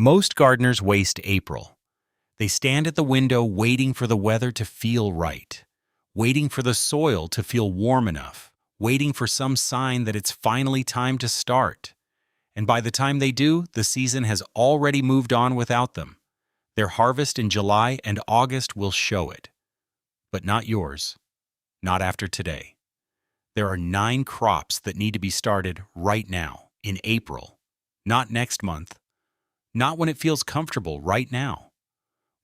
Most gardeners waste April. They stand at the window waiting for the weather to feel right, waiting for the soil to feel warm enough, waiting for some sign that it's finally time to start. And by the time they do, the season has already moved on without them. Their harvest in July and August will show it. But not yours. Not after today. There are 9 crops that need to be started right now, in April. Not next month. Not when it feels comfortable, right now.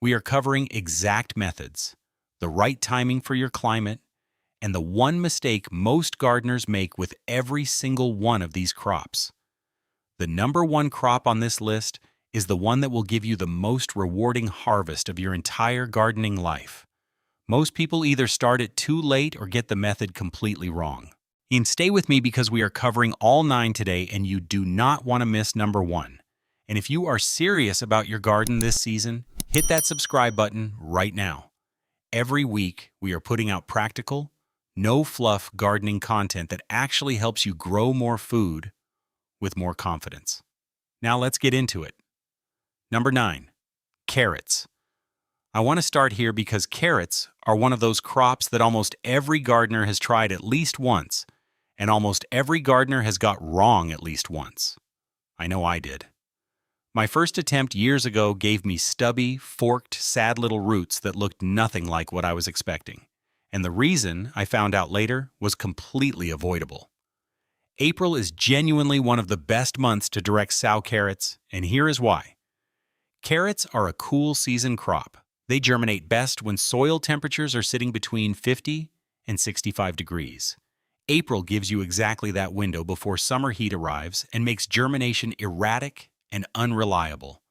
We are covering exact methods, the right timing for your climate, and the one mistake most gardeners make with every single one of these crops. The number 1 crop on this list is the one that will give you the most rewarding harvest of your entire gardening life. Most people either start it too late or get the method completely wrong. And stay with me because we are covering all 9 today and you do not want to miss number 1. And if you are serious about your garden this season, hit that subscribe button right now. Every week, we are putting out practical, no-fluff gardening content that actually helps you grow more food with more confidence. Now let's get into it. Number 9, carrots. I want to start here because carrots are one of those crops that almost every gardener has tried at least once, and almost every gardener has got wrong at least once. I know I did. My first attempt years ago gave me stubby, forked, sad little roots that looked nothing like what I was expecting. And the reason, I found out later, was completely avoidable. April is genuinely one of the best months to direct sow carrots, and here is why. Carrots are a cool season crop. They germinate best when soil temperatures are sitting between 50 and 65 degrees. April gives you exactly that window before summer heat arrives and makes germination erratic and unreliable.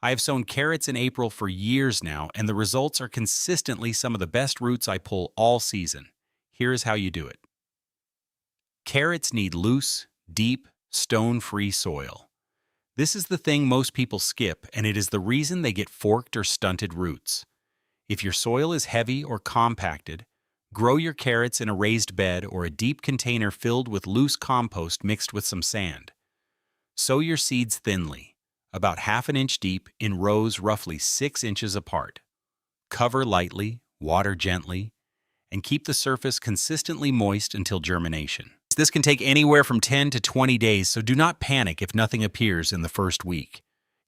I have sown carrots in April for years now, and the results are consistently some of the best roots I pull all season. Here is how you do it. Carrots need loose, deep, stone-free soil. This is the thing most people skip, and it is the reason they get forked or stunted roots. If your soil is heavy or compacted, grow your carrots in a raised bed or a deep container filled with loose compost mixed with some sand. Sow your seeds thinly, about 1/2 inch deep in rows roughly 6 inches apart. Cover lightly, water gently, and keep the surface consistently moist until germination. This can take anywhere from 10 to 20 days, so do not panic if nothing appears in the first week.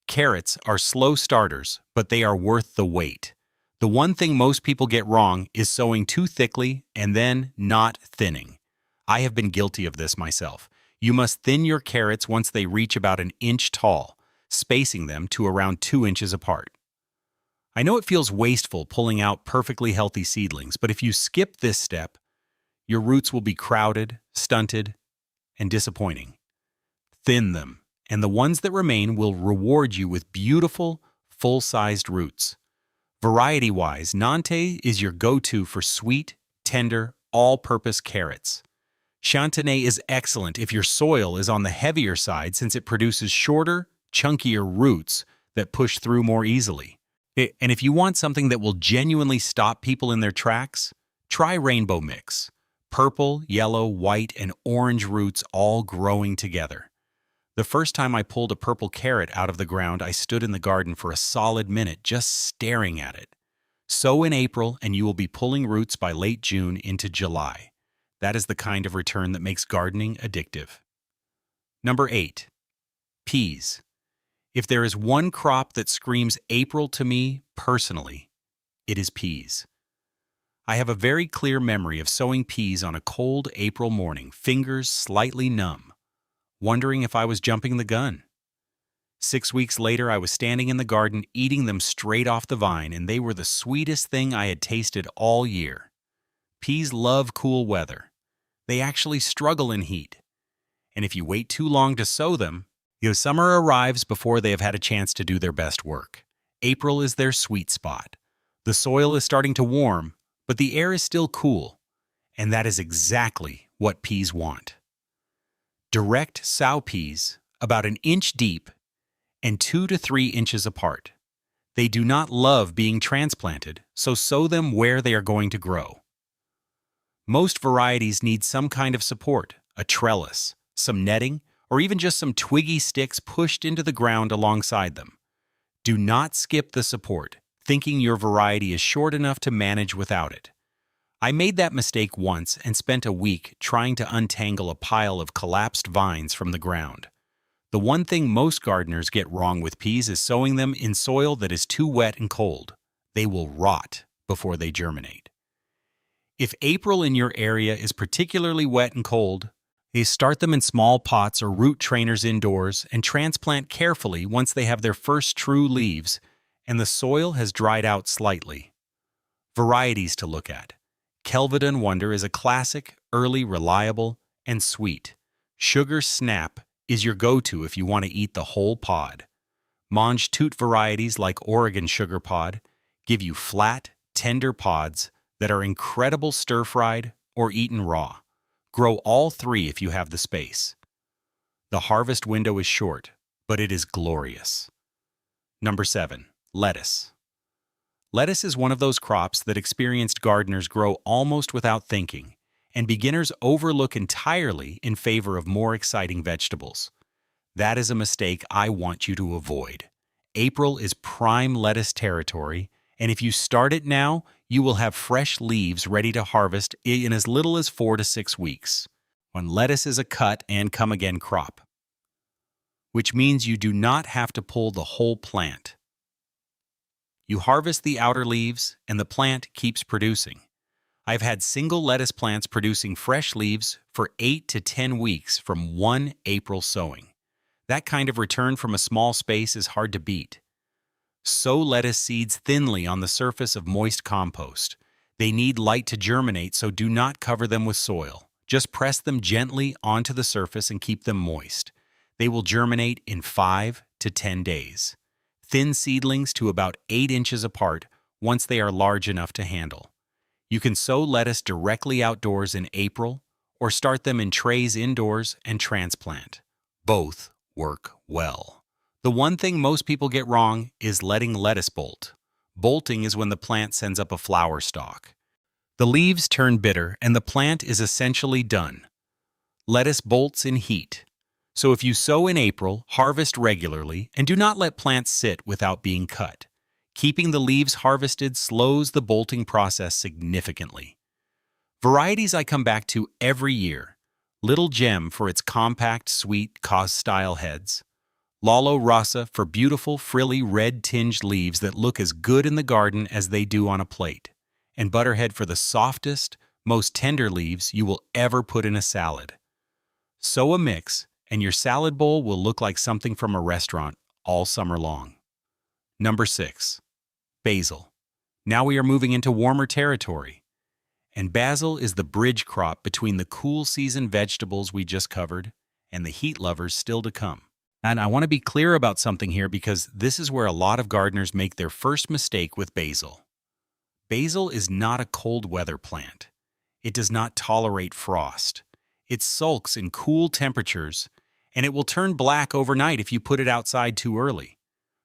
Carrots are slow starters, but they are worth the wait. The one thing most people get wrong is sowing too thickly and then not thinning. I have been guilty of this myself. You must thin your carrots once they reach about 1 inch tall, spacing them to around 2 inches apart. I know it feels wasteful pulling out perfectly healthy seedlings, but if you skip this step, your roots will be crowded, stunted, and disappointing. Thin them, and the ones that remain will reward you with beautiful, full-sized roots. Variety-wise, Nantes is your go-to for sweet, tender, all-purpose carrots. Chantenay is excellent if your soil is on the heavier side since it produces shorter, chunkier roots that push through more easily. And if you want something that will genuinely stop people in their tracks, try Rainbow Mix. Purple, yellow, white, and orange roots all growing together. The first time I pulled a purple carrot out of the ground, I stood in the garden for a solid minute just staring at it. Sow in April and you will be pulling roots by late June into July. That is the kind of return that makes gardening addictive. Number 8. Peas. If there is one crop that screams April to me personally, it is peas. I have a very clear memory of sowing peas on a cold April morning, fingers slightly numb, wondering if I was jumping the gun. 6 weeks later, I was standing in the garden eating them straight off the vine, and they were the sweetest thing I had tasted all year. Peas love cool weather. They actually struggle in heat. And if you wait too long to sow them, summer arrives before they have had a chance to do their best work. April is their sweet spot. The soil is starting to warm, but the air is still cool, and that is exactly what peas want. Direct sow peas about 1 inch deep and 2 to 3 inches apart. They do not love being transplanted, so sow them where they are going to grow. Most varieties need some kind of support, a trellis, some netting, or even just some twiggy sticks pushed into the ground alongside them. Do not skip the support, thinking your variety is short enough to manage without it. I made that mistake once and spent a week trying to untangle a pile of collapsed vines from the ground. The one thing most gardeners get wrong with peas is sowing them in soil that is too wet and cold. They will rot before they germinate. If April in your area is particularly wet and cold, they start them in small pots or root trainers indoors and transplant carefully once they have their first true leaves and the soil has dried out slightly. Varieties to look at. Kelvedon Wonder is a classic, early, reliable, and sweet. Sugar Snap is your go-to if you want to eat the whole pod. Mange Tout varieties like Oregon Sugar Pod give you flat, tender pods that are incredible stir-fried or eaten raw. Grow all three if you have the space. The harvest window is short, but it is glorious. Number 7. Lettuce. Lettuce is one of those crops that experienced gardeners grow almost without thinking, and beginners overlook entirely in favor of more exciting vegetables. That is a mistake I want you to avoid. April is prime lettuce territory, and if you start it now, you will have fresh leaves ready to harvest in as little as 4 to 6 weeks. When lettuce is a cut and come again crop, which means you do not have to pull the whole plant. You harvest the outer leaves, and the plant keeps producing. I've had single lettuce plants producing fresh leaves for 8 to 10 weeks from one April sowing. That kind of return from a small space is hard to beat. Sow lettuce seeds thinly on the surface of moist compost. They need light to germinate, so do not cover them with soil. Just press them gently onto the surface and keep them moist. They will germinate in 5 to 10 days. Thin seedlings to about 8 inches apart once they are large enough to handle. You can sow lettuce directly outdoors in April or start them in trays indoors and transplant. Both work well. The one thing most people get wrong is letting lettuce bolt. Bolting is when the plant sends up a flower stalk. The leaves turn bitter and the plant is essentially done. Lettuce bolts in heat. So if you sow in April, harvest regularly, and do not let plants sit without being cut. Keeping the leaves harvested slows the bolting process significantly. Varieties I come back to every year. Little Gem for its compact, sweet, cause-style heads. Lalo Rasa for beautiful, frilly, red-tinged leaves that look as good in the garden as they do on a plate. And Butterhead for the softest, most tender leaves you will ever put in a salad. Sow a mix, and your salad bowl will look like something from a restaurant all summer long. Number 6. Basil. Now we are moving into warmer territory. And basil is the bridge crop between the cool season vegetables we just covered and the heat lovers still to come. And I want to be clear about something here because this is where a lot of gardeners make their first mistake with basil. Basil is not a cold weather plant. It does not tolerate frost. It sulks in cool temperatures, and it will turn black overnight if you put it outside too early.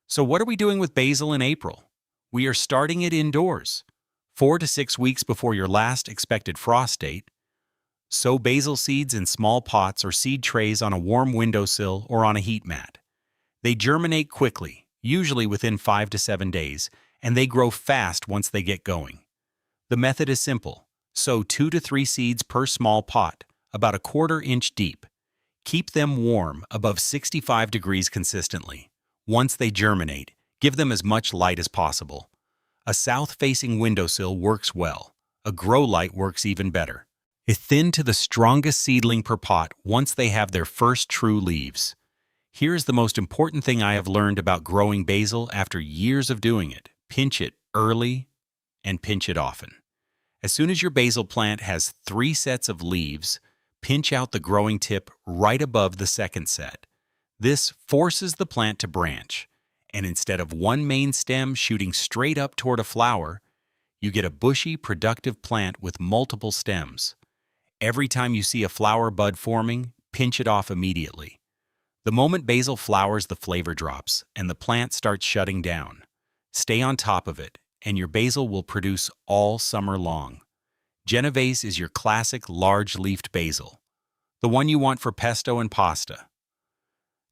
So what are we doing with basil in April? We are starting it indoors, 4 to 6 weeks before your last expected frost date. Sow basil seeds in small pots or seed trays on a warm windowsill or on a heat mat. They germinate quickly, usually within 5 to 7 days, and they grow fast once they get going. The method is simple. Sow 2 to 3 seeds per small pot, about a 1/4 inch deep. Keep them warm, above 65 degrees consistently. Once they germinate, give them as much light as possible. A south-facing windowsill works well. A grow light works even better. Thin to the strongest seedling per pot once they have their first true leaves. Here's the most important thing I have learned about growing basil after years of doing it. Pinch it early and pinch it often. As soon as your basil plant has 3 sets of leaves, pinch out the growing tip right above the second set. This forces the plant to branch, and instead of one main stem shooting straight up toward a flower, you get a bushy, productive plant with multiple stems. Every time you see a flower bud forming, pinch it off immediately. The moment basil flowers, the flavor drops, and the plant starts shutting down. Stay on top of it, and your basil will produce all summer long. Genovese is your classic large-leafed basil, the one you want for pesto and pasta.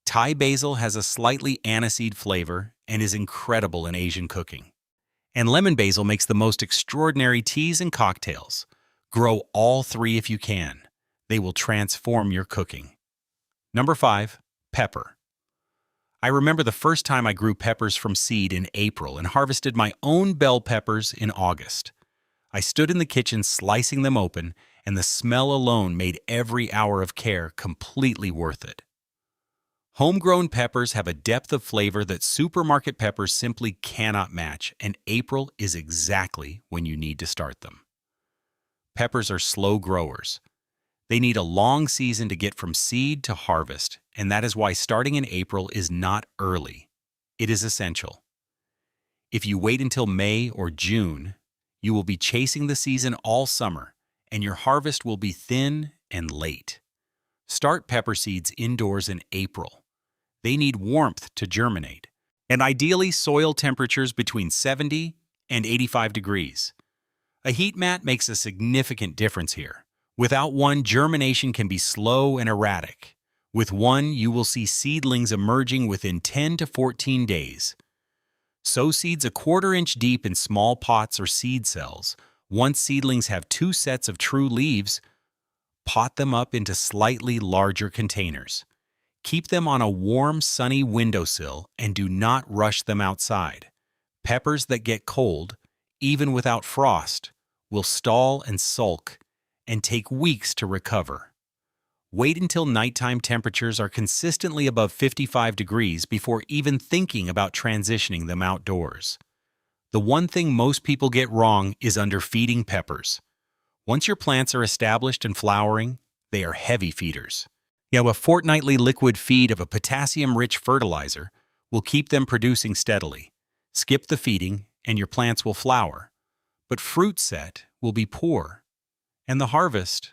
Thai basil has a slightly aniseed flavor and is incredible in Asian cooking. And lemon basil makes the most extraordinary teas and cocktails. Grow all three if you can. They will transform your cooking. Number 5. Pepper. I remember the first time I grew peppers from seed in April and harvested my own bell peppers in August. I stood in the kitchen slicing them open, and the smell alone made every hour of care completely worth it. Homegrown peppers have a depth of flavor that supermarket peppers simply cannot match, and April is exactly when you need to start them. Peppers are slow growers. They need a long season to get from seed to harvest, and that is why starting in April is not early. It is essential. If you wait until May or June, you will be chasing the season all summer, and your harvest will be thin and late. Start pepper seeds indoors in April. They need warmth to germinate, and ideally soil temperatures between 70 and 85 degrees. A heat mat makes a significant difference here. Without one, germination can be slow and erratic. With one, you will see seedlings emerging within 10 to 14 days. Sow seeds a quarter-inch deep in small pots or seed cells. Once seedlings have 2 sets of true leaves, pot them up into slightly larger containers. Keep them on a warm, sunny windowsill and do not rush them outside. Peppers that get cold, even without frost, will stall and sulk and take weeks to recover. Wait until nighttime temperatures are consistently above 55 degrees before even thinking about transitioning them outdoors. The one thing most people get wrong is underfeeding peppers. Once your plants are established and flowering, they are heavy feeders. A fortnightly liquid feed of a potassium-rich fertilizer will keep them producing steadily. Skip the feeding, and your plants will flower. But fruit set will be poor, and the harvest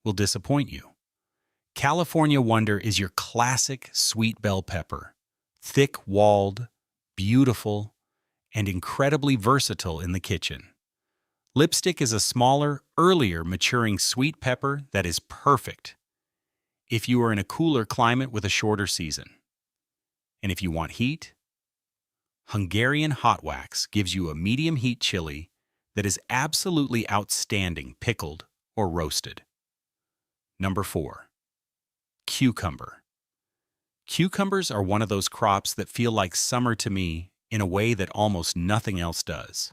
will disappoint you. California Wonder is your classic sweet bell pepper. Thick-walled, beautiful, and incredibly versatile in the kitchen. Lipstick is a smaller, earlier maturing sweet pepper that is perfect if you are in a cooler climate with a shorter season. And if you want heat, Hungarian Hot Wax gives you a medium heat chili that is absolutely outstanding pickled or roasted. Number 4. Cucumber. Cucumbers are one of those crops that feel like summer to me in a way that almost nothing else does.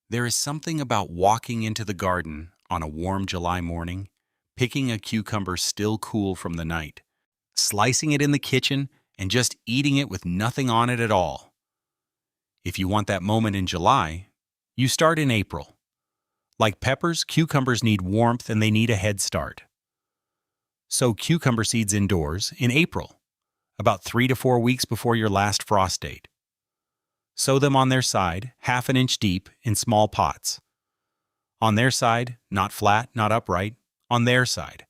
There is something about walking into the garden on a warm July morning, picking a cucumber still cool from the night, slicing it in the kitchen, and just eating it with nothing on it at all. If you want that moment in July, you start in April. Like peppers, cucumbers need warmth and they need a head start. Sow cucumber seeds indoors in April, about 3 to 4 weeks before your last frost date. Sow them on their side, half an inch deep, in small pots. On their side, not flat, not upright, on their side.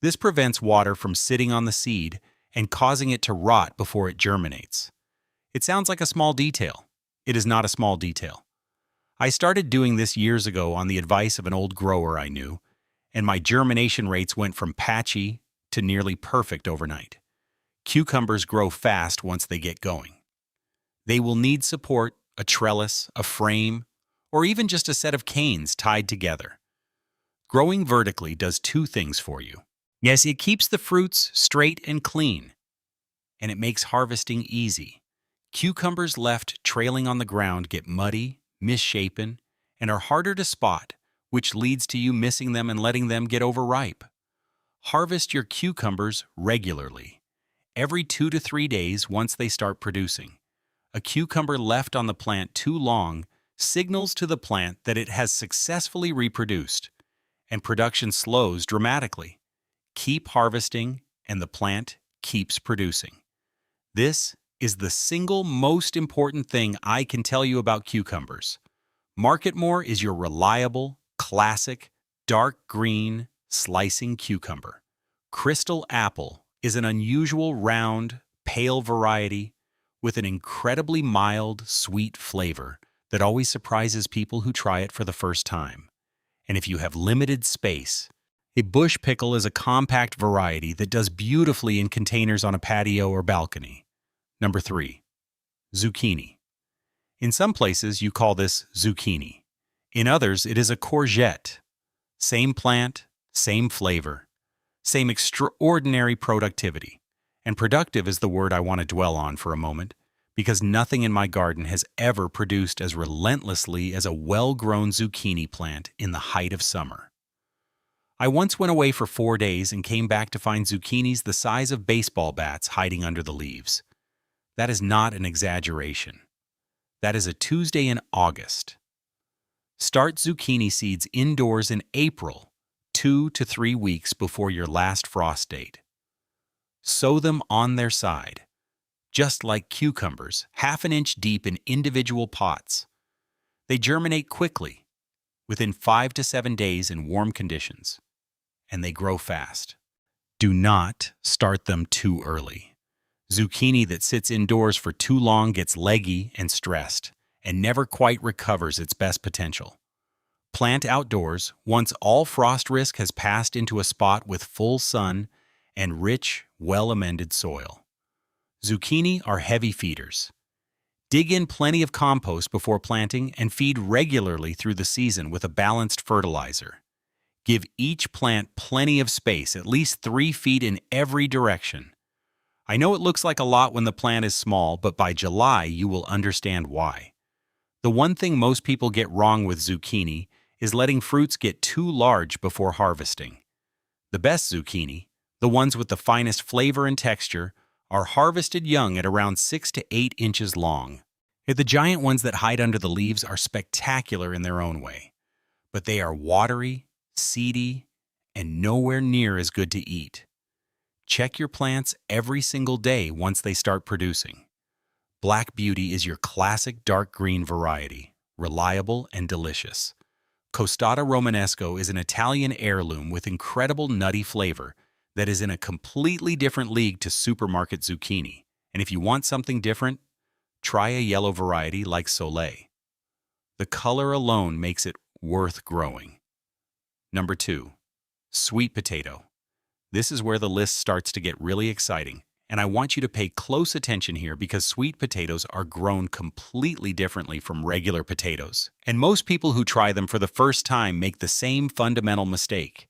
This prevents water from sitting on the seed and causing it to rot before it germinates. It sounds like a small detail. It is not a small detail. I started doing this years ago on the advice of an old grower I knew, and my germination rates went from patchy to nearly perfect overnight. Cucumbers grow fast once they get going. They will need support, a trellis, a frame, or even just a set of canes tied together. Growing vertically does 2 things for you. Yes, it keeps the fruits straight and clean, and it makes harvesting easy. Cucumbers left trailing on the ground get muddy, misshapen, and are harder to spot, which leads to you missing them and letting them get overripe. Harvest your cucumbers regularly, every 2 to 3 days once they start producing. A cucumber left on the plant too long signals to the plant that it has successfully reproduced, and production slows dramatically. Keep harvesting, and the plant keeps producing. This is the single most important thing I can tell you about cucumbers. Marketmore is your reliable, classic, dark green, slicing cucumber. Crystal Apple is an unusual round, pale variety with an incredibly mild, sweet flavor that always surprises people who try it for the first time. And if you have limited space, A bush pickle is a compact variety that does beautifully in containers on a patio or balcony. Number 3. Zucchini. In some places, you call this zucchini. In others, it is a courgette. Same plant, same flavor, same extraordinary productivity. And productive is the word I want to dwell on for a moment, because nothing in my garden has ever produced as relentlessly as a well-grown zucchini plant in the height of summer. I once went away for 4 days and came back to find zucchinis the size of baseball bats hiding under the leaves. That is not an exaggeration. That is a Tuesday in August. Start zucchini seeds indoors in April, 2 to 3 weeks before your last frost date. Sow them on their side, just like cucumbers, half an inch deep in individual pots. They germinate quickly, within 5 to 7 days in warm conditions, and they grow fast. Do not start them too early. Zucchini that sits indoors for too long gets leggy and stressed, and never quite recovers its best potential. Plant outdoors once all frost risk has passed into a spot with full sun and rich, well-amended soil. Zucchini are heavy feeders. Dig in plenty of compost before planting and feed regularly through the season with a balanced fertilizer. Give each plant plenty of space, at least 3 feet in every direction. I know it looks like a lot when the plant is small, but by July you will understand why. The one thing most people get wrong with zucchini is letting fruits get too large before harvesting. The best zucchini, the ones with the finest flavor and texture, are harvested young at around 6 to 8 inches long. The giant ones that hide under the leaves are spectacular in their own way, but they are watery, seedy, and nowhere near as good to eat. Check your plants every single day once they start producing. Black Beauty is your classic dark green variety, reliable and delicious. Costata Romanesco is an Italian heirloom with incredible nutty flavor that is in a completely different league to supermarket zucchini. And if you want something different, try a yellow variety like Soleil. The color alone makes it worth growing. Number 2. Sweet potato. This is where the list starts to get really exciting, and I want you to pay close attention here because sweet potatoes are grown completely differently from regular potatoes. And most people who try them for the first time make the same fundamental mistake.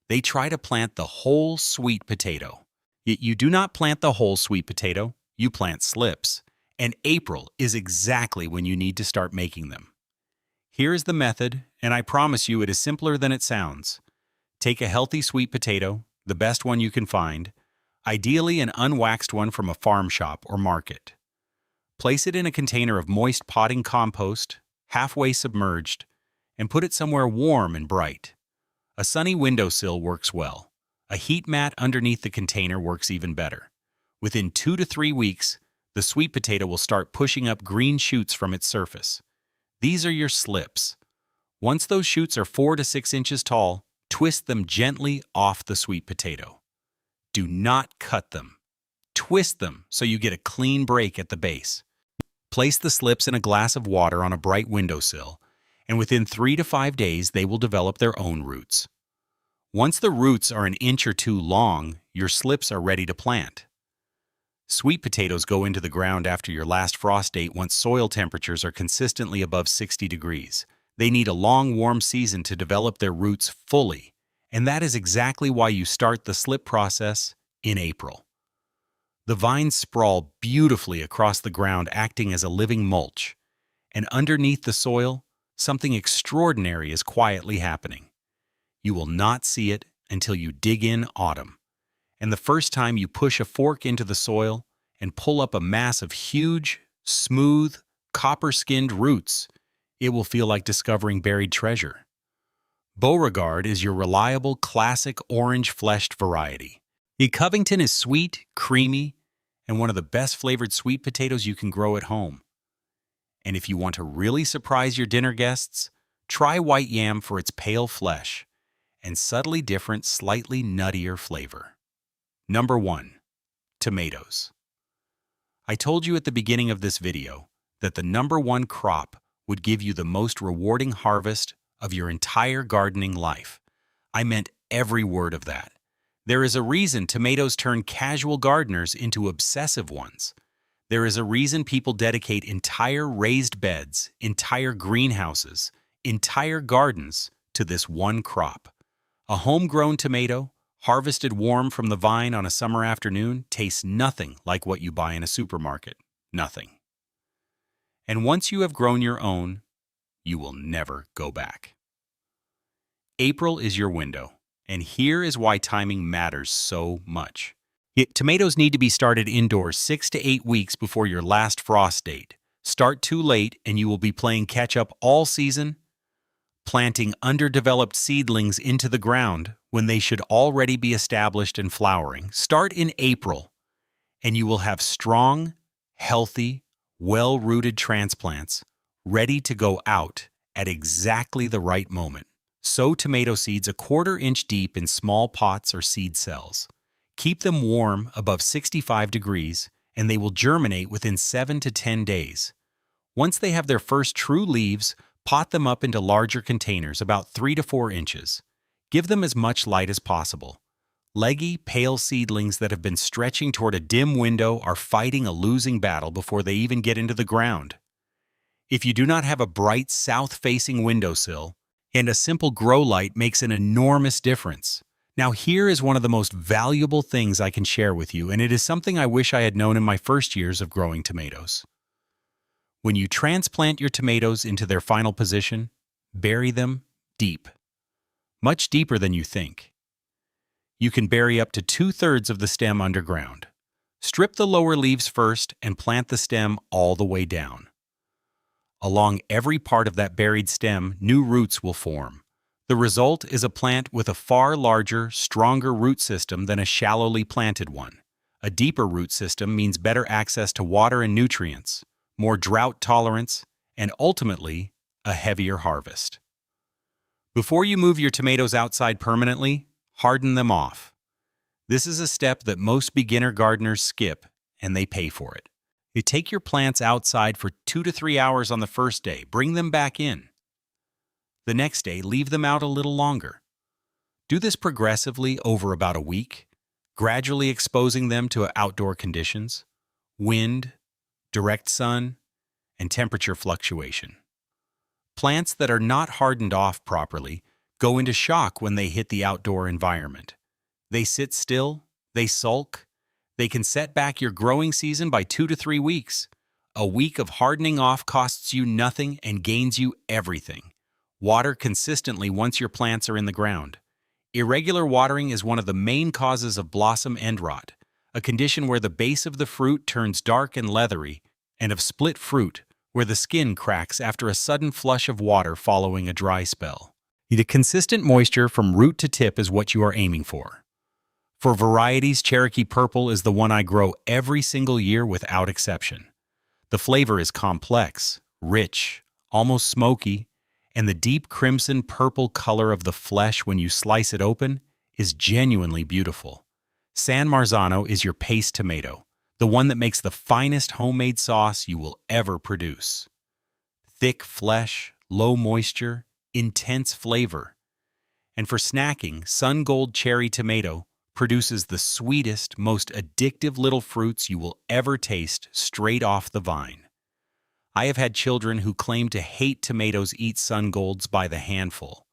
They try to plant the whole sweet potato. Yet you do not plant the whole sweet potato, you plant slips. And April is exactly when you need to start making them. Here is the method, and I promise you it is simpler than it sounds. Take a healthy sweet potato, the best one you can find, ideally an unwaxed one from a farm shop or market. Place it in a container of moist potting compost, halfway submerged, and put it somewhere warm and bright. A sunny windowsill works well. A heat mat underneath the container works even better. Within 2 to 3 weeks, the sweet potato will start pushing up green shoots from its surface. These are your slips. Once those shoots are 4 to 6 inches tall, twist them gently off the sweet potato. Do not cut them. Twist them so you get a clean break at the base. Place the slips in a glass of water on a bright windowsill, and within 3 to 5 days they will develop their own roots. Once the roots are an inch or two long, your slips are ready to plant. Sweet potatoes go into the ground after your last frost date once soil temperatures are consistently above 60 degrees. They need a long, warm season to develop their roots fully, and that is exactly why you start the slip process in April. The vines sprawl beautifully across the ground, acting as a living mulch, and underneath the soil, something extraordinary is quietly happening. You will not see it until you dig in autumn. And the first time you push a fork into the soil and pull up a mass of huge, smooth, copper-skinned roots, it will feel like discovering buried treasure. Beauregard is your reliable, classic orange-fleshed variety. The Covington is sweet, creamy, and one of the best flavored sweet potatoes you can grow at home. And if you want to really surprise your dinner guests, try white yam for its pale flesh and subtly different, slightly nuttier flavor. Number 1. Tomatoes. I told you at the beginning of this video that the number 1 crop would give you the most rewarding harvest of your entire gardening life. I meant every word of that. There is a reason tomatoes turn casual gardeners into obsessive ones. There is a reason people dedicate entire raised beds, entire greenhouses, entire gardens to this one crop. A homegrown tomato, harvested warm from the vine on a summer afternoon, tastes nothing like what you buy in a supermarket. Nothing. And once you have grown your own, you will never go back. April is your window, and here is why timing matters so much. Tomatoes need to be started indoors 6 to 8 weeks before your last frost date. Start too late and you will be playing catch-up all season, planting underdeveloped seedlings into the ground when they should already be established and flowering. Start in April, and you will have strong, healthy, well-rooted transplants ready to go out at exactly the right moment. Sow tomato seeds 1/4 inch deep in small pots or seed cells. Keep them warm above 65 degrees, and they will germinate within 7 to 10 days. Once they have their first true leaves, pot them up into larger containers about 3 to 4 inches. Give them as much light as possible. Leggy, pale seedlings that have been stretching toward a dim window are fighting a losing battle before they even get into the ground. If you do not have a bright south-facing windowsill, and a simple grow light makes an enormous difference. Now here is one of the most valuable things I can share with you, and it is something I wish I had known in my first years of growing tomatoes. When you transplant your tomatoes into their final position, bury them deep. Much deeper than you think. You can bury up to 2/3 of the stem underground. Strip the lower leaves first and plant the stem all the way down. Along every part of that buried stem, new roots will form. The result is a plant with a far larger, stronger root system than a shallowly planted one. A deeper root system means better access to water and nutrients, more drought tolerance, and ultimately, a heavier harvest. Before you move your tomatoes outside permanently, harden them off. This is a step that most beginner gardeners skip, and they pay for it. You take your plants outside for 2 to 3 hours on the first day, bring them back in. The next day, leave them out a little longer. Do this progressively over about a week, gradually exposing them to outdoor conditions, wind, direct sun, and temperature fluctuation. Plants that are not hardened off properly go into shock when they hit the outdoor environment. They sit still, they sulk, they can set back your growing season by 2 to 3 weeks. A week of hardening off costs you nothing and gains you everything. Water consistently once your plants are in the ground. Irregular watering is one of the main causes of blossom end rot, a condition where the base of the fruit turns dark and leathery, and of split fruit, where the skin cracks after a sudden flush of water following a dry spell. The consistent moisture from root to tip is what you are aiming for. For varieties, Cherokee Purple is the one I grow every single year without exception. The flavor is complex, rich, almost smoky, and the deep crimson purple color of the flesh when you slice it open is genuinely beautiful. San Marzano is your paste tomato, the one that makes the finest homemade sauce you will ever produce. Thick flesh, low moisture, intense flavor. And for snacking, Sun Gold Cherry Tomato produces the sweetest, most addictive little fruits you will ever taste straight off the vine. I have had children who claim to hate tomatoes eat Sun Golds by the handful.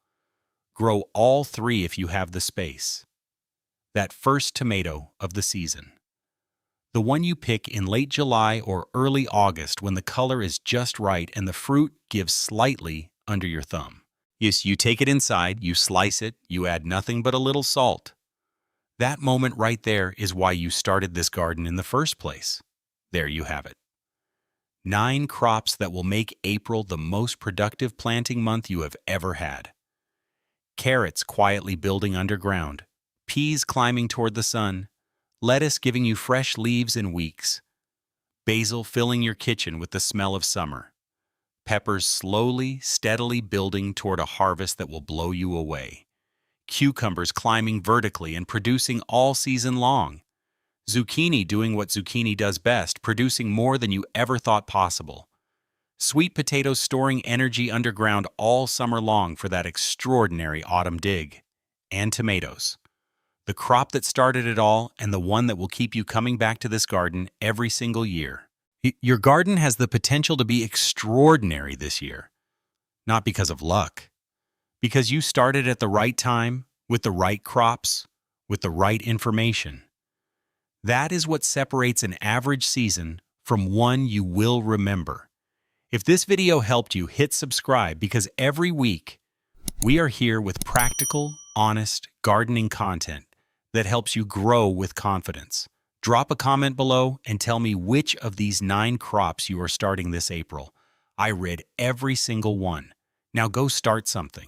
Grow all 3 if you have the space. That first tomato of the season. The one you pick in late July or early August when the color is just right and the fruit gives slightly under your thumb. Yes, you take it inside, you slice it, you add nothing but a little salt. That moment right there is why you started this garden in the first place. There you have it. 9 crops that will make April the most productive planting month you have ever had. Carrots quietly building underground, peas climbing toward the sun, lettuce giving you fresh leaves in weeks, basil filling your kitchen with the smell of summer, peppers slowly, steadily building toward a harvest that will blow you away. Cucumbers climbing vertically and producing all season long. Zucchini doing what zucchini does best, producing more than you ever thought possible. Sweet potatoes storing energy underground all summer long for that extraordinary autumn dig. and tomatoes. The crop that started it all and the one that will keep you coming back to this garden every single year. Your garden has the potential to be extraordinary this year, not because of luck, because you started at the right time, with the right crops, with the right information. That is what separates an average season from one you will remember. If this video helped you, hit subscribe because every week we are here with practical, honest gardening content that helps you grow with confidence. Drop a comment below and tell me which of these 9 crops you are starting this April. I read every single one. Now go start something.